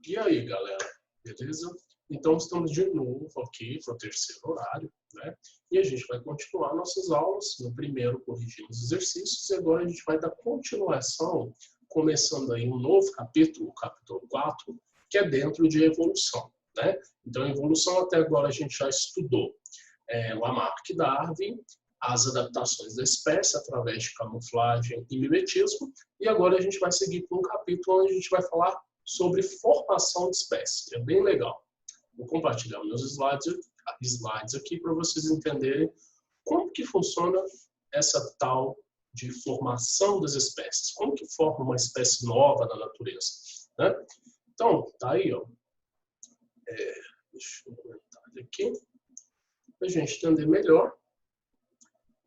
E aí, galera, beleza? Então, estamos de novo aqui para o terceiro horário, né? E a gente vai continuar nossas aulas. No primeiro, corrigimos os exercícios, e agora a gente vai dar continuação, começando aí um novo capítulo, o capítulo 4, que é dentro de evolução, né? Então, evolução até agora a gente já estudou Lamarck e Darwin, as adaptações da espécie através de camuflagem e mimetismo, e agora a gente vai seguir com um capítulo onde a gente vai falar sobre formação de espécie. É bem legal. Vou compartilhar meus slides aqui para vocês entenderem como que funciona essa tal de formação das espécies. Como que forma uma espécie nova na natureza, né? Então, tá aí, ó. Deixa eu aumentar aqui para a gente entender melhor.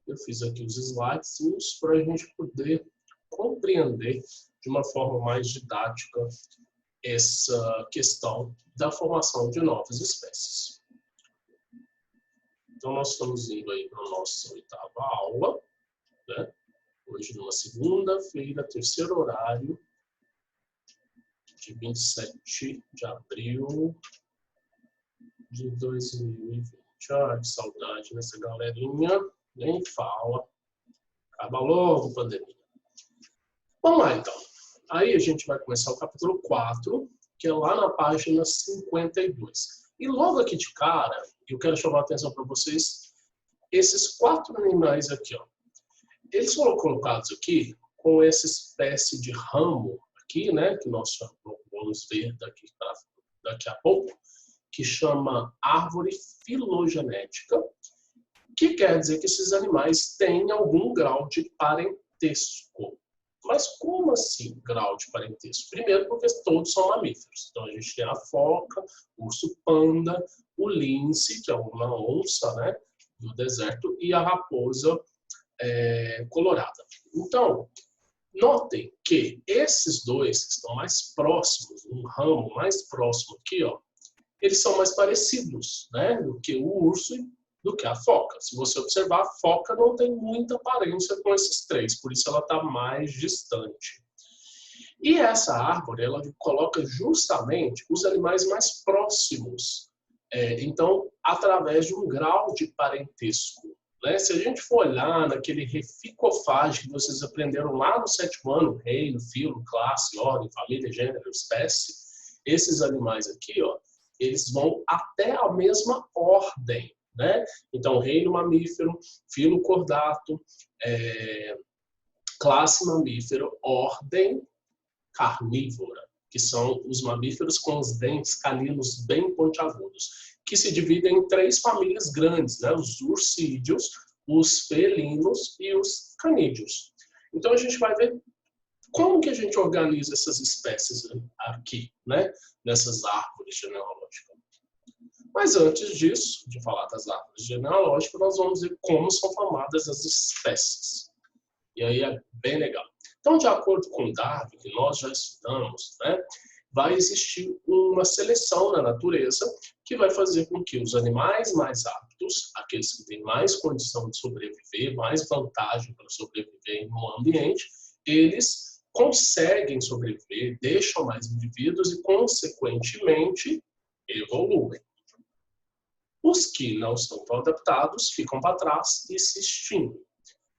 Eu fiz aqui os slides para a gente poder compreender de uma forma mais didática essa questão da formação de novas espécies. Então, nós estamos indo aí para a nossa 8ª aula, né? Hoje, numa segunda-feira, terceiro horário, de 27 de abril de 2020. Ah, que saudade dessa galerinha. Nem fala. Acaba logo, pandemia. Vamos lá, então. Aí a gente vai começar o capítulo 4, que é lá na página 52. E logo aqui de cara, eu quero chamar a atenção para vocês, esses 4 animais aqui, ó. Eles foram colocados aqui com essa espécie de ramo aqui, né, que nós vamos ver daqui a pouco, que chama árvore filogenética, que quer dizer que esses animais têm algum grau de parentesco. Mas como assim grau de parentesco? Primeiro porque todos são mamíferos. Então a gente tem a foca, o urso panda, o lince, que é uma onça, né, do deserto, e a raposa colorada. Então, notem que esses dois que estão mais próximos, um ramo mais próximo aqui, ó, eles são mais parecidos, né, do que o urso e do que a foca. Se você observar, a foca não tem muita aparência com esses três, por isso ela está mais distante. E essa árvore, ela coloca justamente os animais mais próximos, então, através de um grau de parentesco, né? Se a gente for olhar naquele reficofage que vocês aprenderam lá no 7º ano, reino, filo, classe, ordem, família, gênero, espécie, esses animais aqui, ó, eles vão até a mesma ordem, né? Então, reino mamífero, filo cordato, classe mamífero, ordem carnívora, que são os mamíferos com os dentes caninos bem pontiagudos, que se dividem em 3 famílias grandes, né? Os ursídeos, os felinos e os canídeos. Então, a gente vai ver como que a gente organiza essas espécies aqui, né? Nessas árvores genealógicas. Mas antes disso, de falar das árvores genealógicas, nós vamos ver como são formadas as espécies. E aí é bem legal. Então, de acordo com Darwin, que nós já estudamos, né, vai existir uma seleção na natureza que vai fazer com que os animais mais aptos, aqueles que têm mais condição de sobreviver, mais vantagem para sobreviver no ambiente, eles conseguem sobreviver, deixam mais indivíduos e, consequentemente, evoluem. Os que não estão tão adaptados ficam para trás e se extinguem.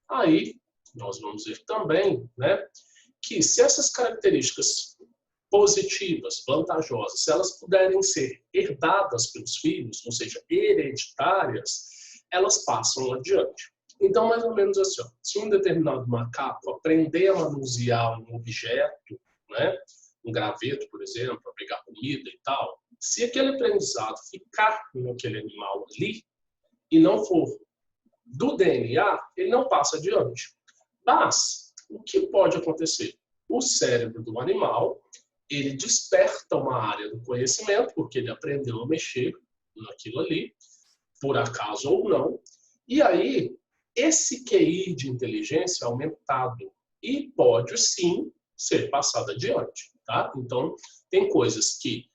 Aí, nós vamos ver também, né, que se essas características positivas, vantajosas, se elas puderem ser herdadas pelos filhos, ou seja, hereditárias, elas passam adiante. Então, mais ou menos assim, ó, se um determinado macaco aprender a manusear um objeto, né, um graveto, por exemplo, para pegar comida e tal, se aquele aprendizado ficar naquele animal ali e não for do DNA, ele não passa adiante. Mas, o que pode acontecer? O cérebro do animal, ele desperta uma área do conhecimento, porque ele aprendeu a mexer naquilo ali, por acaso ou não, e aí esse QI de inteligência é aumentado e pode sim ser passado adiante, tá? Então, tem coisas que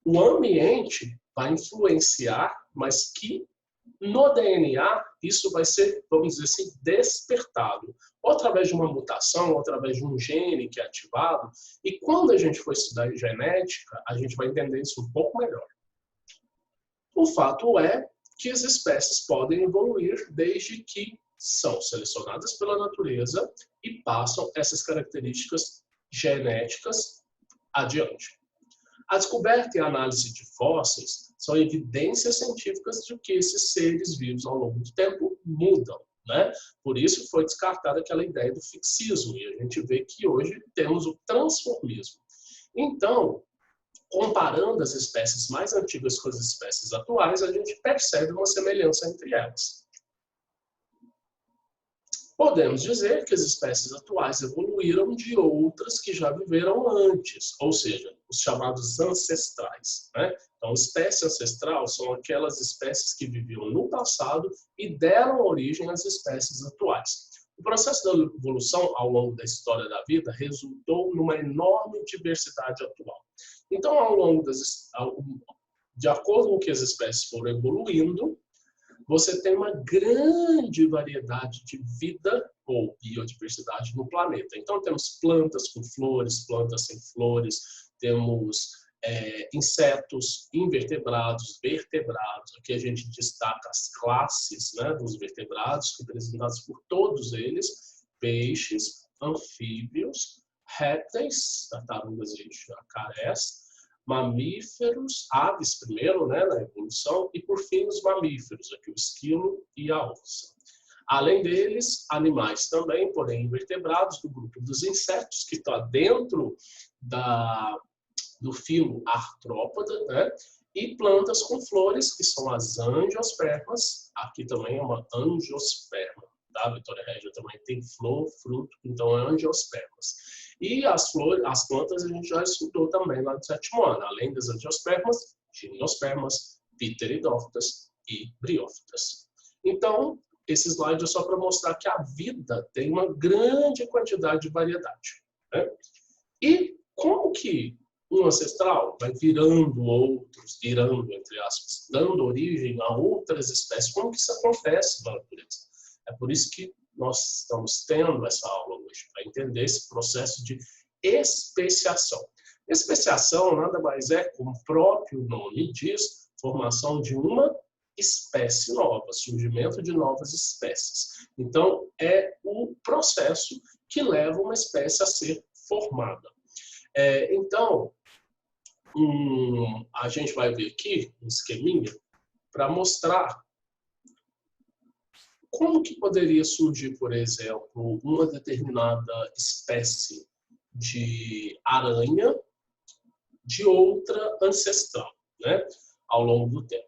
o ambiente vai influenciar, mas que No DNA, isso vai ser, vamos dizer assim, despertado. Ou através de uma mutação, ou através de um gene que é ativado. E quando a gente for estudar genética, a gente vai entender isso um pouco melhor. O fato é que as espécies podem evoluir desde que são selecionadas pela natureza e passam essas características genéticas adiante. A descoberta e a análise de fósseis são evidências científicas de que esses seres vivos ao longo do tempo mudam, né? Por isso foi descartada aquela ideia do fixismo e a gente vê que hoje temos o transformismo. Então, comparando as espécies mais antigas com as espécies atuais, a gente percebe uma semelhança entre elas. Podemos dizer que as espécies atuais evoluíram de outras que já viveram antes, ou seja, os chamados ancestrais, né? Então, espécie ancestral são aquelas espécies que viviam no passado e deram origem às espécies atuais. O processo da evolução ao longo da história da vida resultou numa enorme diversidade atual. Então, de acordo com que as espécies foram evoluindo, você tem uma grande variedade de vida ou biodiversidade no planeta. Então, temos plantas com flores, plantas sem flores, temos insetos, invertebrados, vertebrados. Aqui a gente destaca as classes, né, dos vertebrados, representados por todos eles, peixes, anfíbios, répteis, tartarugas e jacarés, mamíferos, aves primeiro, né, na evolução, e por fim os mamíferos, aqui o esquilo e a onça. Além deles, animais também, porém invertebrados, do grupo dos insetos, que está dentro do filo Artrópoda, né, e plantas com flores, que são as angiospermas, aqui também é uma angiosperma. Tá? Vitória Régia também tem flor, fruto, então é angiospermas. E as plantas a gente já estudou também lá no 7º ano, além das angiospermas, gimnospermas, pteridófitas e briófitas. Então, esse slide é só para mostrar que a vida tem uma grande quantidade de variedade, né? E como que um ancestral vai virando outros, entre aspas, dando origem a outras espécies? Como que isso acontece na natureza? É por isso que nós estamos tendo essa aula hoje, para entender esse processo de especiação. Especiação nada mais é, como o próprio nome diz, formação de uma espécie nova, surgimento de novas espécies. Então, é o processo que leva uma espécie a ser formada. Então, a gente vai ver aqui um esqueminha para mostrar como que poderia surgir, por exemplo, uma determinada espécie de aranha de outra ancestral, né, ao longo do tempo.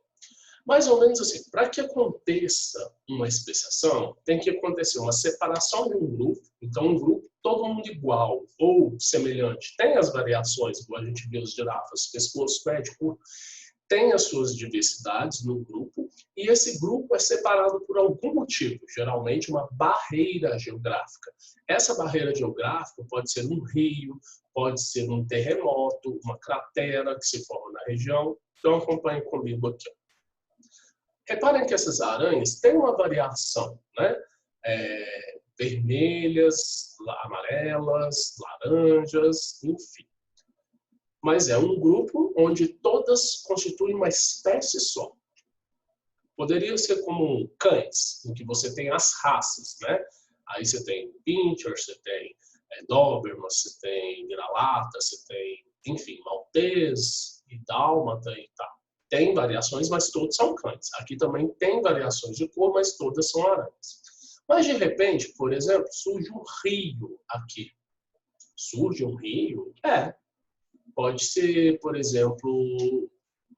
Mais ou menos assim, para que aconteça uma especiação, tem que acontecer uma separação de um grupo, então um grupo todo mundo igual ou semelhante, tem as variações, como a gente viu as girafas, pescoço médio, curto, tem as suas diversidades no grupo, e esse grupo é separado por algum motivo, geralmente uma barreira geográfica. Essa barreira geográfica pode ser um rio, pode ser um terremoto, uma cratera que se forma na região. Então acompanhe comigo aqui. Reparem que essas aranhas têm uma variação, né? Vermelhas, amarelas, laranjas, enfim. Mas é um grupo onde todas constituem uma espécie só. Poderia ser como cães, em que você tem as raças, né? Aí você tem Pinscher, você tem Doberman, você tem vira-lata, você tem, enfim, maltês e dálmata e tal. Tem variações, mas todos são cães. Aqui também tem variações de cor, mas todas são aranhas. Mas, de repente, por exemplo, surge um rio aqui. Surge um rio? Pode ser, por exemplo,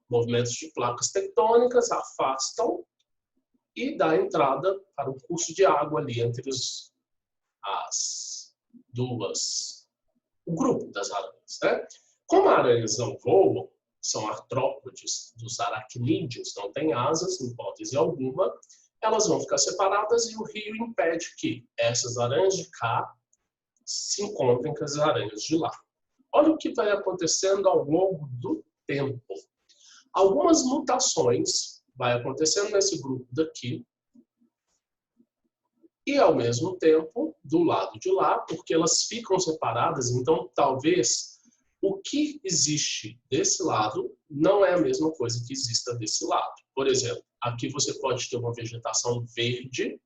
movimentos de placas tectônicas afastam e dá entrada para um curso de água ali entre o grupo das aranhas, né? Como aranhas não voam, são artrópodes dos aracnídeos, não têm asas, em hipótese alguma, elas vão ficar separadas e o rio impede que essas aranhas de cá se encontrem com as aranhas de lá. Olha o que vai acontecendo ao longo do tempo. Algumas mutações vai acontecendo nesse grupo daqui, e ao mesmo tempo, do lado de lá, porque elas ficam separadas, então talvez o que existe desse lado não é a mesma coisa que exista desse lado. Por exemplo, aqui você pode ter uma vegetação verde,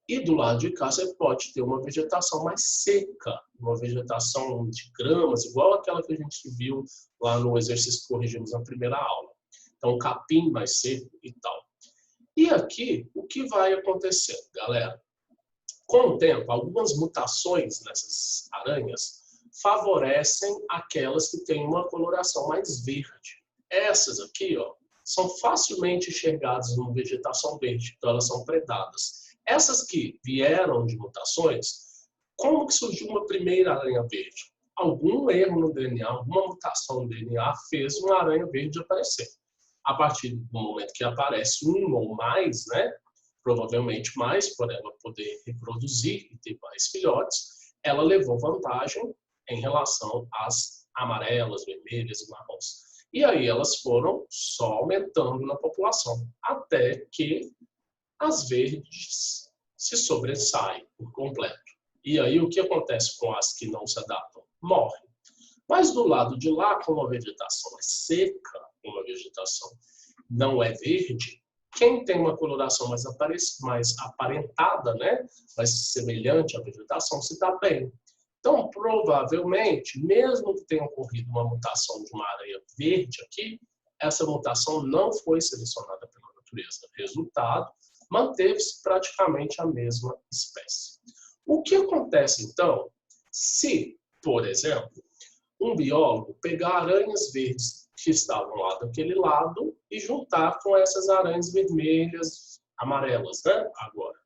e do lado de cá você pode ter uma vegetação mais seca, uma vegetação de gramas, igual aquela que a gente viu lá no exercício que corrigimos na primeira aula. Então, capim mais seco e tal. E aqui, o que vai acontecer, galera? Com o tempo, algumas mutações nessas aranhas favorecem aquelas que têm uma coloração mais verde. Essas aqui, ó, são facilmente enxergadas numa vegetação verde, então elas são predadas. Essas que vieram de mutações, como que surgiu uma primeira aranha verde? Algum erro no DNA, alguma mutação no DNA fez uma aranha verde aparecer. A partir do momento que aparece um ou mais, né, provavelmente mais, por ela poder reproduzir e ter mais filhotes, ela levou vantagem em relação às amarelas, vermelhas e marrons. E aí elas foram só aumentando na população, até que as verdes se sobressaem por completo. E aí o que acontece com as que não se adaptam? Morrem. Mas do lado de lá, como a vegetação é seca, como a vegetação não é verde, quem tem uma coloração mais aparentada, né, mais semelhante à vegetação, se dá bem. Então, provavelmente, mesmo que tenha ocorrido uma mutação de uma aranha verde aqui, essa mutação não foi selecionada pela natureza. Resultado, manteve-se praticamente a mesma espécie. O que acontece, então, se, por exemplo, um biólogo pegar aranhas verdes que estavam lá daquele lado e juntar com essas aranhas vermelhas, amarelas, né? Agora,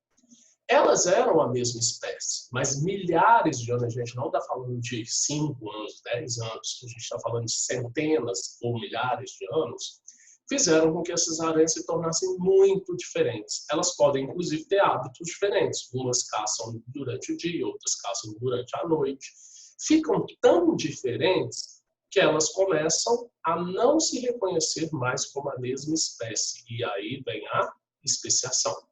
elas eram a mesma espécie, mas milhares de anos, a gente não está falando de 5 anos, 10 anos, a gente está falando de centenas ou milhares de anos, fizeram com que essas aranhas se tornassem muito diferentes. Elas podem, inclusive, ter hábitos diferentes. Umas caçam durante o dia, outras caçam durante a noite. Ficam tão diferentes que elas começam a não se reconhecer mais como a mesma espécie. E aí vem a especiação.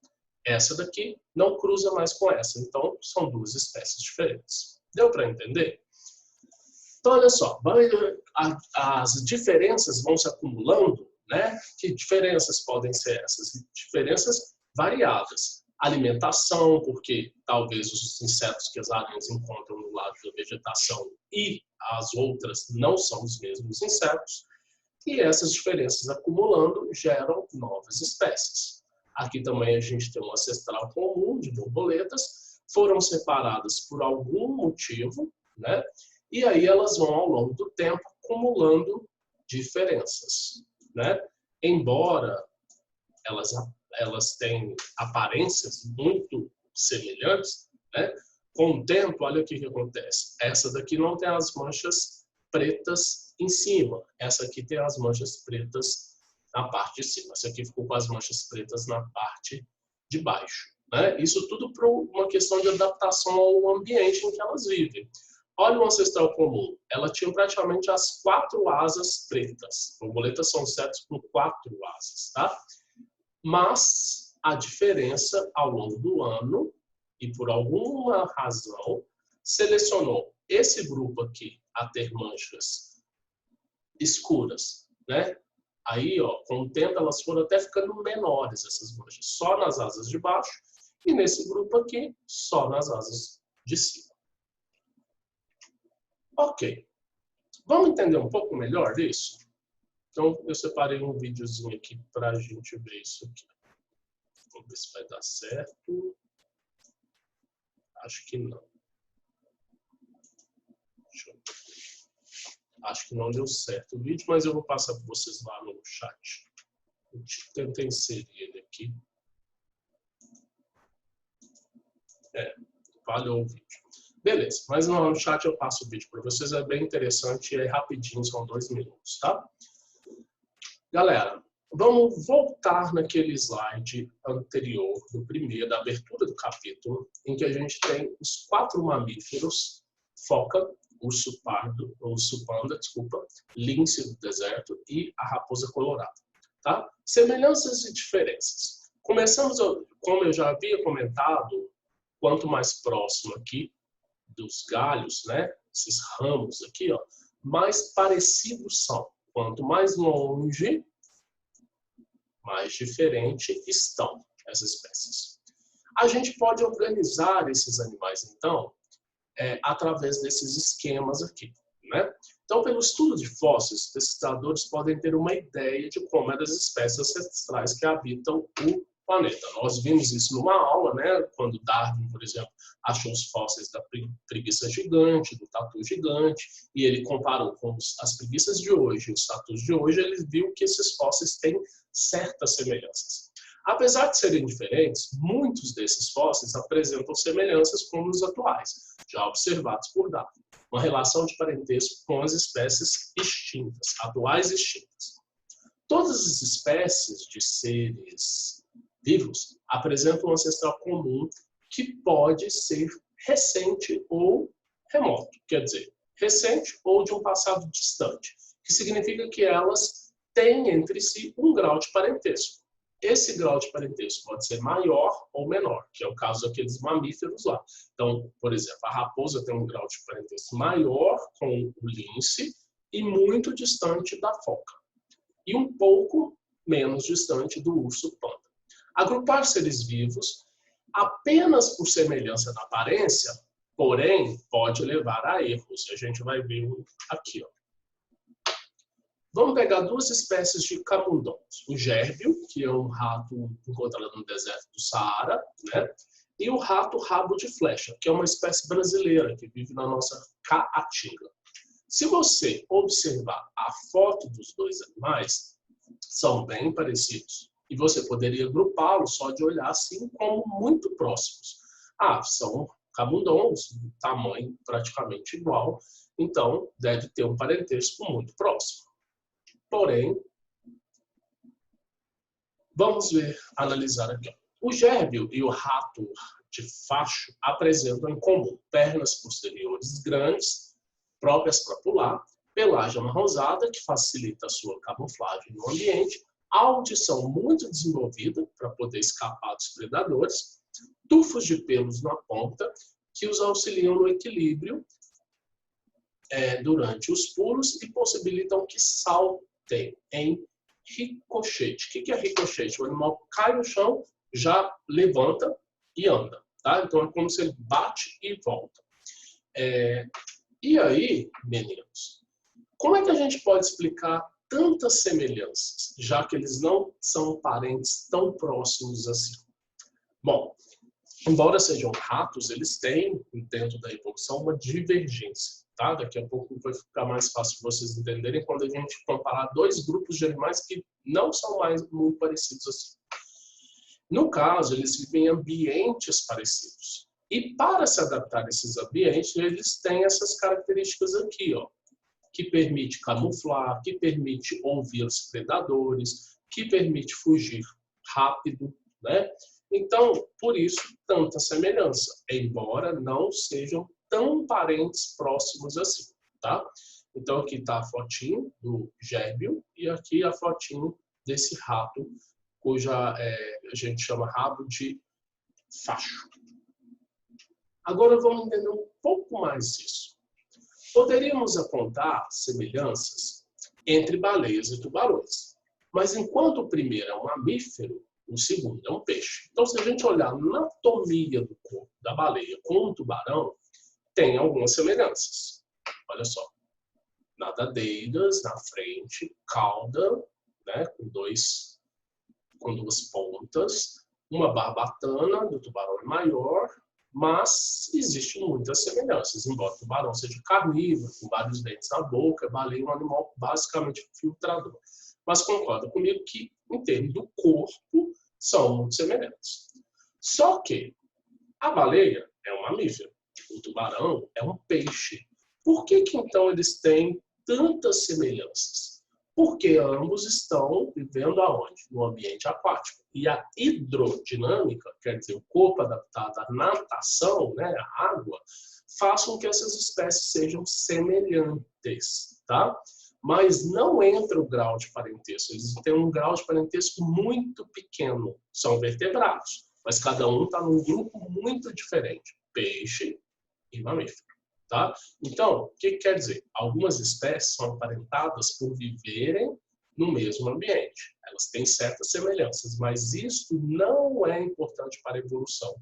Essa daqui não cruza mais com essa. Então, são duas espécies diferentes. Deu para entender? Então, olha só. As diferenças vão se acumulando, né? Que diferenças podem ser essas? Diferenças variadas. Alimentação, porque talvez os insetos que as aranhas encontram no lado da vegetação e as outras não são os mesmos insetos. E essas diferenças acumulando geram novas espécies. Aqui também a gente tem um ancestral comum de borboletas, foram separadas por algum motivo, né? E aí elas vão, ao longo do tempo, acumulando diferenças, né? Embora elas tenham aparências muito semelhantes, né? Com o tempo, olha o que acontece. Essa daqui não tem as manchas pretas em cima. Essa aqui tem as manchas pretas na parte de cima. Essa aqui ficou com as manchas pretas na parte de baixo, né? Isso tudo por uma questão de adaptação ao ambiente em que elas vivem. Olha o ancestral comum. Ela tinha praticamente as 4 asas pretas. Borboletas são insetos com 4 asas, tá? Mas a diferença ao longo do ano, e por alguma razão, selecionou esse grupo aqui a ter manchas escuras, né? Aí, ó, com o tempo, elas foram até ficando menores, essas manchas, só nas asas de baixo, e nesse grupo aqui, só nas asas de cima. Ok. Vamos entender um pouco melhor isso? Então, eu separei um videozinho aqui para a gente ver isso aqui. Vamos ver se vai dar certo. Acho que não. Acho que não deu certo o vídeo, mas eu vou passar para vocês lá no chat. Eu tentei inserir ele aqui. Falhou o vídeo. Beleza, mas no chat eu passo o vídeo para vocês. É bem interessante e é rapidinho, são 2 minutos, tá? Galera, vamos voltar naquele slide anterior, do primeiro, da abertura do capítulo, em que a gente tem os 4 mamíferos, foca, urso panda, lince do deserto e a raposa colorada. tá? Semelhanças e diferenças. Começamos, como eu já havia comentado, quanto mais próximo aqui dos galhos, né? Esses ramos aqui, ó, mais parecidos são. Quanto mais longe, mais diferente estão as espécies. A gente pode organizar esses animais, então, através desses esquemas aqui, né? Então, pelo estudo de fósseis, pesquisadores podem ter uma ideia de como eram as espécies ancestrais que habitam o planeta. Nós vimos isso numa aula, né? Quando Darwin, por exemplo, achou os fósseis da preguiça gigante, do tatu gigante, e ele comparou com as preguiças de hoje e os tatus de hoje, ele viu que esses fósseis têm certas semelhanças. Apesar de serem diferentes, muitos desses fósseis apresentam semelhanças com os atuais, já observados por Darwin, uma relação de parentesco com as espécies extintas, atuais extintas. Todas as espécies de seres vivos apresentam um ancestral comum que pode ser recente ou remoto, quer dizer, recente ou de um passado distante, que significa que elas têm entre si um grau de parentesco. Esse grau de parentesco pode ser maior ou menor, que é o caso daqueles mamíferos lá. Então, por exemplo, a raposa tem um grau de parentesco maior com o lince e muito distante da foca, e um pouco menos distante do urso panda. Agrupar seres vivos apenas por semelhança na aparência, porém, pode levar a erros. A gente vai ver aqui, ó. Vamos pegar duas espécies de camundongos. O gérbio, que é um rato encontrado no deserto do Saara, né? E o rato rabo de flecha, que é uma espécie brasileira que vive na nossa caatinga. Se você observar a foto dos dois animais, são bem parecidos. E você poderia agrupá-los só de olhar assim como muito próximos. Ah, são camundongos, de tamanho praticamente igual, então deve ter um parentesco muito próximo. Porém, vamos analisar aqui. O gérbio e o rato de facho apresentam em comum pernas posteriores grandes, próprias para pular, pelagem amarronzada, que facilita a sua camuflagem no ambiente, audição muito desenvolvida para poder escapar dos predadores, tufos de pelos na ponta, que os auxiliam no equilíbrio durante os pulos e possibilitam que saltem em ricochete. O que é ricochete? O animal cai no chão, já levanta e anda. Tá? Então é como se ele bate e volta. E aí, meninos, como é que a gente pode explicar tantas semelhanças, já que eles não são parentes tão próximos assim? Bom, embora sejam ratos, eles têm, dentro da evolução, uma divergência. Tá? Daqui a pouco vai ficar mais fácil vocês entenderem quando a gente comparar dois grupos de animais que não são mais muito parecidos assim. No caso, eles vivem em ambientes parecidos. E para se adaptar a esses ambientes, eles têm essas características aqui, ó, que permite camuflar, que permite ouvir os predadores, que permite fugir rápido, né? Então, por isso, tanta semelhança, embora não sejam tão parentes próximos assim, tá? Então, aqui está a fotinho do gérbio e aqui a fotinho desse rato, cuja a gente chama rabo de facho. Agora vamos entender um pouco mais disso. Poderíamos apontar semelhanças entre baleias e tubarões, mas enquanto o primeiro é um mamífero, o segundo é um peixe. Então, se a gente olhar a anatomia do corpo da baleia com o tubarão, tem algumas semelhanças. Olha só, nadadeiras na frente, cauda, né, com duas pontas, uma barbatana do tubarão é maior, mas existem muitas semelhanças, embora o tubarão seja carnívoro, com vários dentes na boca, a baleia é um animal basicamente filtrador. Mas concorda comigo que, em termos do corpo, são muito semelhantes. Só que a baleia é um mamífero, o tubarão é um peixe. Por que então eles têm tantas semelhanças? Porque ambos estão vivendo aonde? No ambiente aquático. E a hidrodinâmica, quer dizer, o corpo adaptado à natação, né, à água, faz com que essas espécies sejam semelhantes, tá? mas não entra o grau de parentesco. Eles têm um grau de parentesco muito pequeno. São vertebrados, mas cada um está num grupo muito diferente. Peixe e mamífero. Tá? Então, o que quer dizer? Algumas espécies são aparentadas por viverem no mesmo ambiente. Elas têm certas semelhanças, mas isso não é importante para a evolução.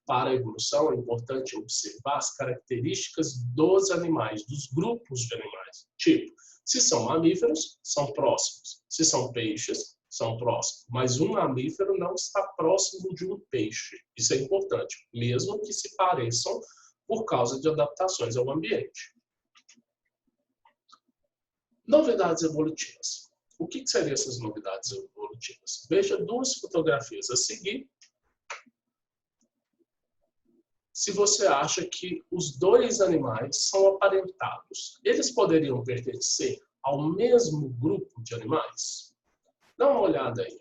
Para a evolução, é importante observar as características dos animais, dos grupos de animais. Tipo, se são mamíferos, são próximos. Se são peixes, são próximos. Mas um mamífero não está próximo de um peixe. Isso é importante, mesmo que se pareçam por causa de adaptações ao ambiente. Novidades evolutivas. O que seriam essas novidades evolutivas? Veja duas fotografias a seguir. Se você acha que os dois animais são aparentados, eles poderiam pertencer ao mesmo grupo de animais? Dá uma olhada aí.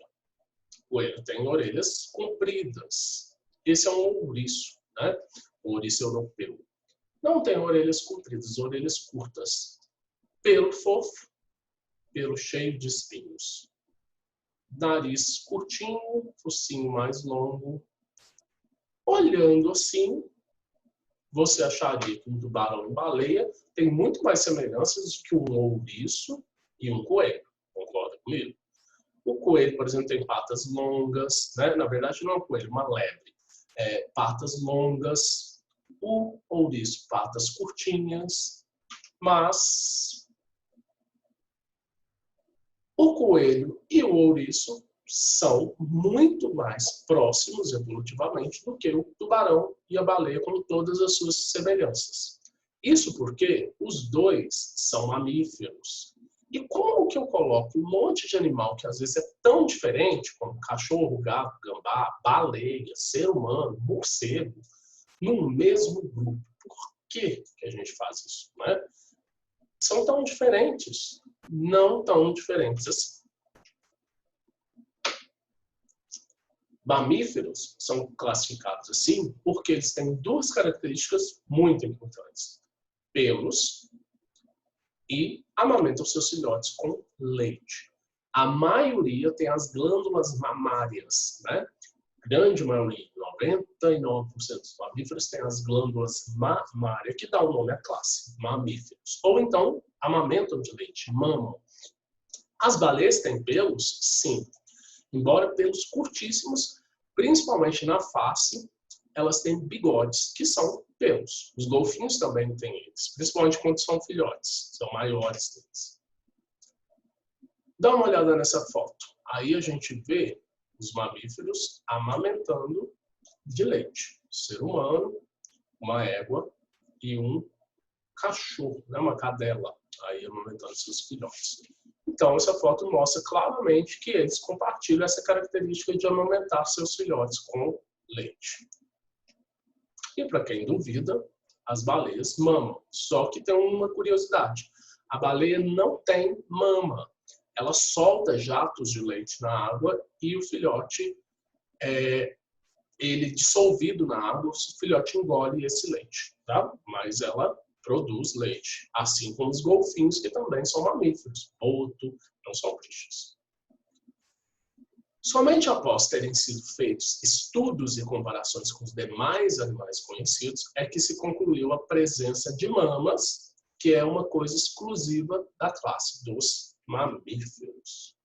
O coelho tem orelhas compridas. Esse é um ouriço, né? O ouriço europeu. Não tem orelhas compridas, orelhas curtas. Pelo fofo, pelo cheio de espinhos. Nariz curtinho, focinho mais longo. Olhando assim, você acharia que um tubarão e baleia tem muito mais semelhanças do que um ouriço e um coelho. Concorda comigo? O coelho, por exemplo, tem patas longas, né? Na verdade não é um coelho, uma lebre. Patas longas. O ouriço, patas curtinhas. Mas o coelho e o ouriço são muito mais próximos evolutivamente do que o tubarão e a baleia, com todas as suas semelhanças. Isso porque os dois são mamíferos. E como que eu coloco um monte de animal que às vezes é tão diferente, como cachorro, gato, gambá, baleia, ser humano, morcego, no mesmo grupo? Por que a gente faz isso, né? São tão diferentes? Não tão diferentes assim. Mamíferos são classificados assim porque eles têm duas características muito importantes. Pelos e amamentam seus filhotes com leite. A maioria tem as glândulas mamárias, né? Grande maioria, 99% dos mamíferos tem as glândulas mamárias, que dá o nome à classe, mamíferos. Ou então, amamentam de leite, mamam. As baleias têm pelos? Sim. Embora pelos curtíssimos, principalmente na face, elas têm bigodes, que são pelos. Os golfinhos também têm eles, principalmente quando são filhotes, são maiores deles. Dá uma olhada nessa foto. Aí a gente vê os mamíferos amamentando de leite. Um ser humano, uma égua e um cachorro, né? Uma cadela, aí amamentando seus filhotes. Então, essa foto mostra claramente que eles compartilham essa característica de amamentar seus filhotes com leite. E para quem duvida, as baleias mamam. Só que tem uma curiosidade. A baleia não tem mama. Ela solta jatos de leite na água e o filhote, ele dissolvido na água, o filhote engole esse leite, tá? Mas ela produz leite, assim como os golfinhos, que também são mamíferos. Boto, não são peixes. Somente após terem sido feitos estudos e comparações com os demais animais conhecidos é que se concluiu a presença de mamas, que é uma coisa exclusiva da classe dos mamíferos.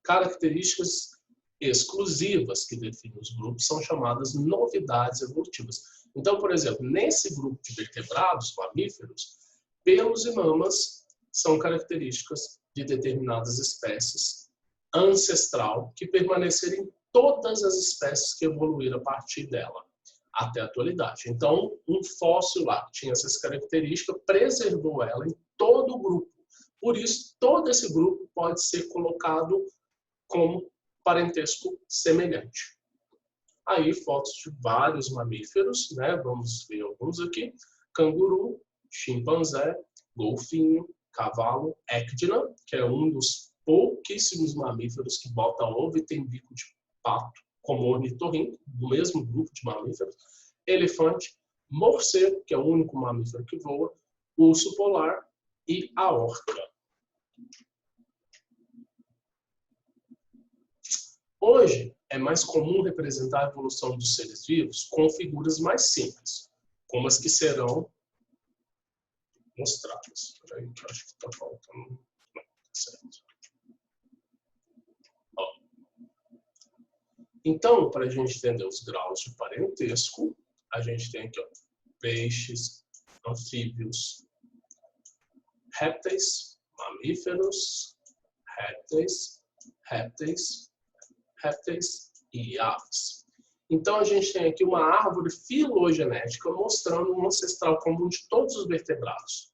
Características exclusivas que definem os grupos são chamadas novidades evolutivas. Então, por exemplo, nesse grupo de vertebrados, mamíferos, pelos e mamas são características de determinadas espécies ancestral que permaneceram em todas as espécies que evoluíram a partir dela, até a atualidade. Então, um fóssil lá que tinha essas características preservou ela em todo o grupo. Por isso, todo esse grupo pode ser colocado como parentesco semelhante. Aí, fotos de vários mamíferos, né? Vamos ver alguns aqui. Canguru, chimpanzé, golfinho, cavalo, ecdna, que é um dos pouquíssimos mamíferos que bota ovo e tem bico de pato, como ornitorrinco, do mesmo grupo de mamíferos. Elefante, morcego, que é o único mamífero que voa, urso polar e aorta. Hoje, é mais comum representar a evolução dos seres vivos com figuras mais simples, como as que serão mostradas. Peraí, que eu acho que está faltando. Não, tá certo. Ó. Então, para a gente entender os graus de parentesco, a gente tem aqui, ó, peixes, anfíbios, répteis, mamíferos, répteis e aves. Então, a gente tem aqui uma árvore filogenética mostrando um ancestral comum de todos os vertebrados.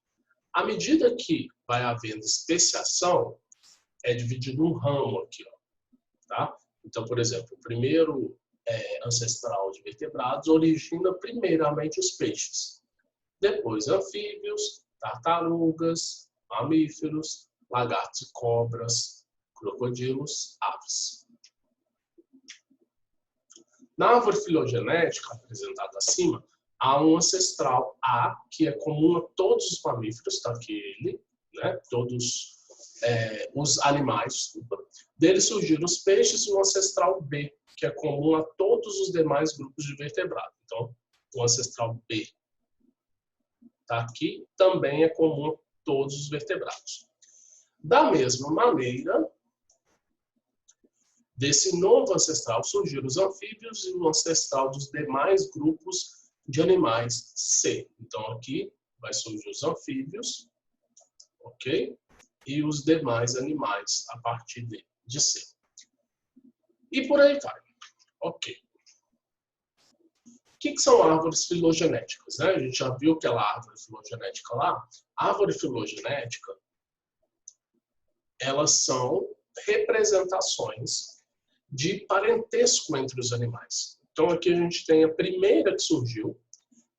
À medida que vai havendo especiação, é dividido um ramo aqui, ó, tá? Então, por exemplo, o primeiro ancestral de vertebrados origina primeiramente os peixes, depois anfíbios, tartarugas, mamíferos, lagartos e cobras, crocodilos, aves. Na árvore filogenética apresentada acima, há um ancestral A, que é comum a todos os mamíferos, tá aqui ele, né? Todos os animais, desculpa. Dele surgiram os peixes, e o ancestral B, que é comum a todos os demais grupos de vertebrados. Então, o ancestral B tá aqui, também é comum a todos os vertebrados. Da mesma maneira, desse novo ancestral surgiram os anfíbios e o ancestral dos demais grupos de animais C. Então, aqui vai surgir os anfíbios, ok? E os demais animais a partir de C. E por aí vai. Ok. O que são árvores filogenéticas, né? A gente já viu aquela árvore filogenética lá. A árvore filogenética, elas são representações de parentesco entre os animais. Então, aqui a gente tem a primeira que surgiu.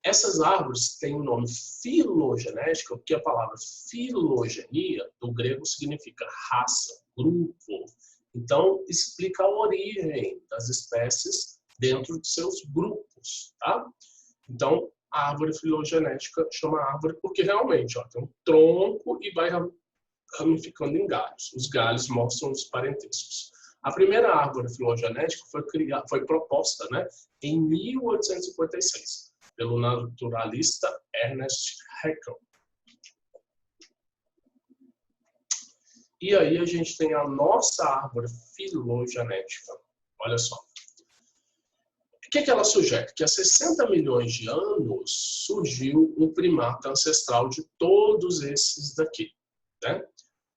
Essas árvores têm o nome filogenética, porque a palavra filogenia, do grego, significa raça, grupo. Então, explica a origem das espécies dentro de seus grupos, tá? Então, a árvore filogenética chama árvore porque realmente, ó, tem um tronco e vai ramificando em galhos. Os galhos mostram os parentescos. A primeira árvore filogenética foi proposta, né, em 1856. Pelo naturalista Ernest Haeckel. E aí a gente tem a nossa árvore filogenética. Olha só. O que ela sugere? Que há 60 milhões de anos surgiu um primata ancestral de todos esses daqui, né?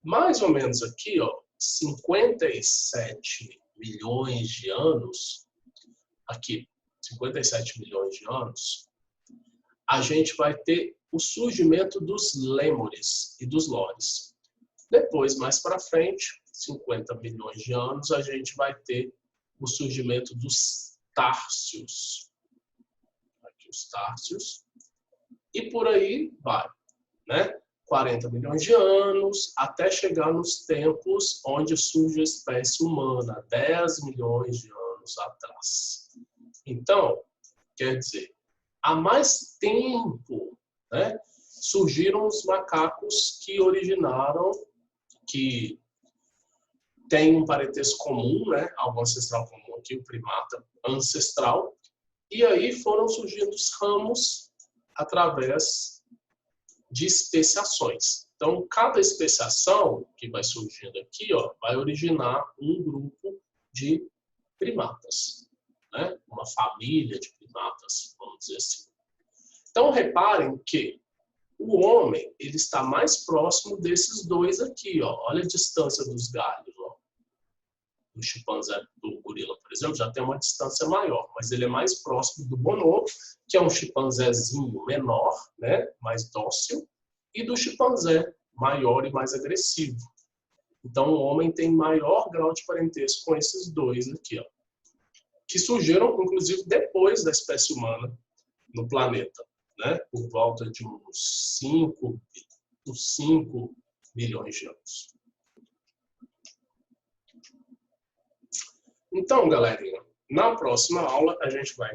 Mais ou menos aqui, ó, 57 milhões de anos, aqui, 57 milhões de anos, a gente vai ter o surgimento dos lêmures e dos lores. Depois, mais para frente, 50 milhões de anos, a gente vai ter o surgimento dos társios. Aqui os társios. E por aí vai, né? 40 milhões de anos, até chegar nos tempos onde surge a espécie humana, 10 milhões de anos atrás. Então, quer dizer, há mais tempo, né, surgiram os macacos que originaram, que tem um parentesco comum, né, algum ancestral comum aqui, o primata ancestral, e aí foram surgindo os ramos através de especiações. Então, cada especiação que vai surgindo aqui, ó, vai originar um grupo de primatas, né? Uma família de primatas, vamos dizer assim. Então, reparem que o homem ele está mais próximo desses dois aqui, ó. Olha a distância dos galhos, ó. O chimpanzé do gorila, por exemplo, já tem uma distância maior, mas ele é mais próximo do bonobo, que é um chimpanzézinho menor, né, mais dócil, e do chimpanzé maior e mais agressivo. Então, o homem tem maior grau de parentesco com esses dois aqui, ó, que surgiram, inclusive, depois da espécie humana no planeta, né, por volta de uns 5 milhões de anos. Então, galerinha, na próxima aula a gente vai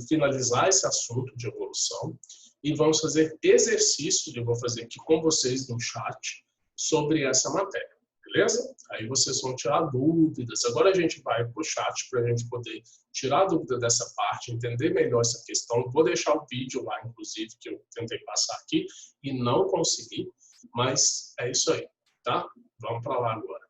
finalizar esse assunto de evolução e vamos fazer exercícios, eu vou fazer aqui com vocês no chat, sobre essa matéria, beleza? Aí vocês vão tirar dúvidas. Agora a gente vai para o chat para a gente poder tirar a dúvida dessa parte, entender melhor essa questão. Vou deixar o vídeo lá, inclusive, que eu tentei passar aqui e não consegui, mas é isso aí, tá? Vamos para lá agora.